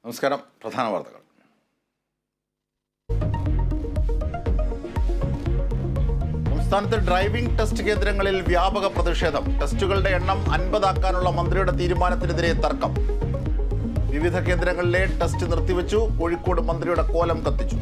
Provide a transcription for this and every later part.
നമസ്കാരം. പ്രധാന വാർത്തകൾ. സംസ്ഥാനത്ത് ഡ്രൈവിംഗ് ടെസ്റ്റ് കേന്ദ്രങ്ങളിൽ വ്യാപക പ്രതിഷേധം. ടെസ്റ്റുകളുടെ എണ്ണം 50 മന്ത്രിയുടെ തീരുമാനത്തിനെതിരെ തർക്കം. വിവിധ കേന്ദ്രങ്ങളിലെ ടെസ്റ്റ് നിർത്തിവെച്ചു. കോഴിക്കോട് മന്ത്രിയുടെ കോലം കത്തിച്ചു.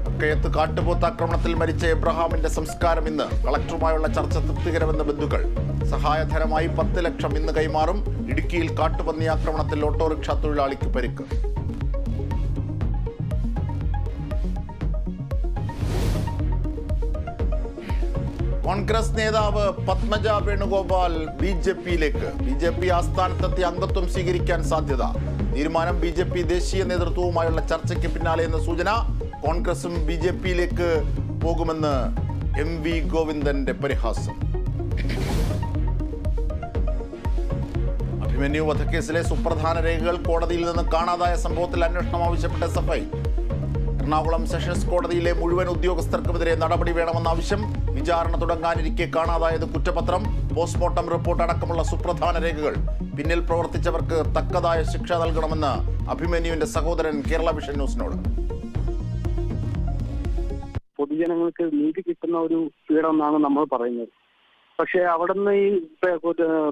കക്കയത്ത് കാട്ടുപോത്ത് ആക്രമണത്തിൽ മരിച്ച എബ്രഹാമിന്റെ സംസ്കാരം ഇന്ന്. കളക്ടറുമായുള്ള ചർച്ച തൃപ്തികരമെന്ന് ബന്ധുക്കൾ. സഹായധനമായി 10 ലക്ഷം ഇന്ന് കൈമാറും. ഇടുക്കിയിൽ കാട്ടുപന്നി ആക്രമണത്തിൽ ഓട്ടോറിക്ഷ തൊഴിലാളിക്ക് പരിക്ക്. കോൺഗ്രസ് നേതാവ് പത്മജ വേണുഗോപാൽ ബി.ജെ.പിയിലേക്ക്. ബി.ജെ.പി ആസ്ഥാനത്തെത്തി അംഗത്വം സ്വീകരിക്കാൻ സാധ്യത. തീരുമാനം ബി.ജെ.പി ദേശീയ നേതൃത്വവുമായുള്ള ചർച്ചയ്ക്ക് പിന്നാലെയെന്ന് സൂചന. കോൺഗ്രസും ബി.ജെ.പിയിലേക്ക് പോകുമെന്ന് എം.വി. ഗോവിന്ദന്റെ പരിഹാസം. അഭിമന്യു വധക്കേസിലെ സുപ്രധാന രേഖകൾ കോടതിയിൽ നിന്ന് കാണാതായ സംഭവത്തിൽ അന്വേഷണം ആവശ്യപ്പെട്ട എസ്.എഫ്.ഐ. എറണാകുളം സെഷൻസ് കോടതിയിലെ മുഴുവൻ ഉദ്യോഗസ്ഥർക്കുമെതിരെ നടപടി വേണമെന്ന ആവശ്യം. വിചാരണ തുടങ്ങാനിരിക്കെ കാണാതായത് കുറ്റപത്രം, പോസ്റ്റ്മോർട്ടം റിപ്പോർട്ട് അടക്കമുള്ള സുപ്രധാന രേഖകൾ. പിന്നിൽ പ്രവർത്തിച്ചവർക്ക് തക്കതായ ശിക്ഷ നൽകണമെന്ന് അഭിമന്യുവിന്റെ സഹോദരൻ കേരള വിഷൻ ന്യൂസിനോട്. പൊതുജനങ്ങൾക്ക് നീതി കിട്ടുന്ന ഒരു പീഡനമാണ് നമ്മൾ പറയുന്നത്. പക്ഷെ അവിടെ നിന്ന് ഈ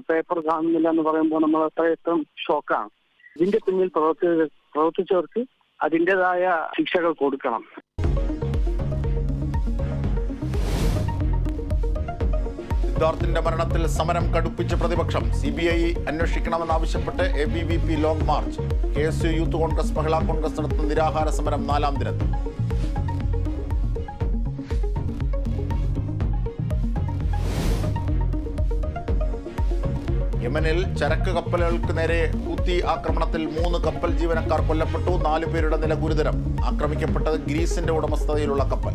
പേപ്പർ കാണുന്നില്ല എന്ന് പറയുമ്പോൾ നമ്മൾ അത്രയത്രം ഷോക്കാണ്. ഇതിന്റെ പിന്നിൽ പ്രവർത്തിച്ചവർക്ക് അതിൻ്റെതായ ശിക്ഷകൾ കൊടുക്കണം. സിദ്ധാർത്ഥിന്റെ മരണത്തിൽ സമരം കടുപ്പിച്ച പ്രതിപക്ഷം. CBI അന്വേഷിക്കണമെന്നാവശ്യപ്പെട്ട് ABVP long march. KSU youth Congress Mahila Congress നടത്തുന്ന നിരാഹാര സമരം 4ാം ദിനത്തിൽ. യമനിൽ ചരക്ക് കപ്പലുകൾക്ക് നേരെ ഹൂത്തി ആക്രമണത്തിൽ 3 കപ്പൽ ജീവനക്കാർ കൊല്ലപ്പെട്ടു. 4 പേരുടെ നില ഗുരുതരം. ആക്രമിക്കപ്പെട്ടത് ഗ്രീസിന്റെ ഉടമസ്ഥതയിലുള്ള കപ്പൽ.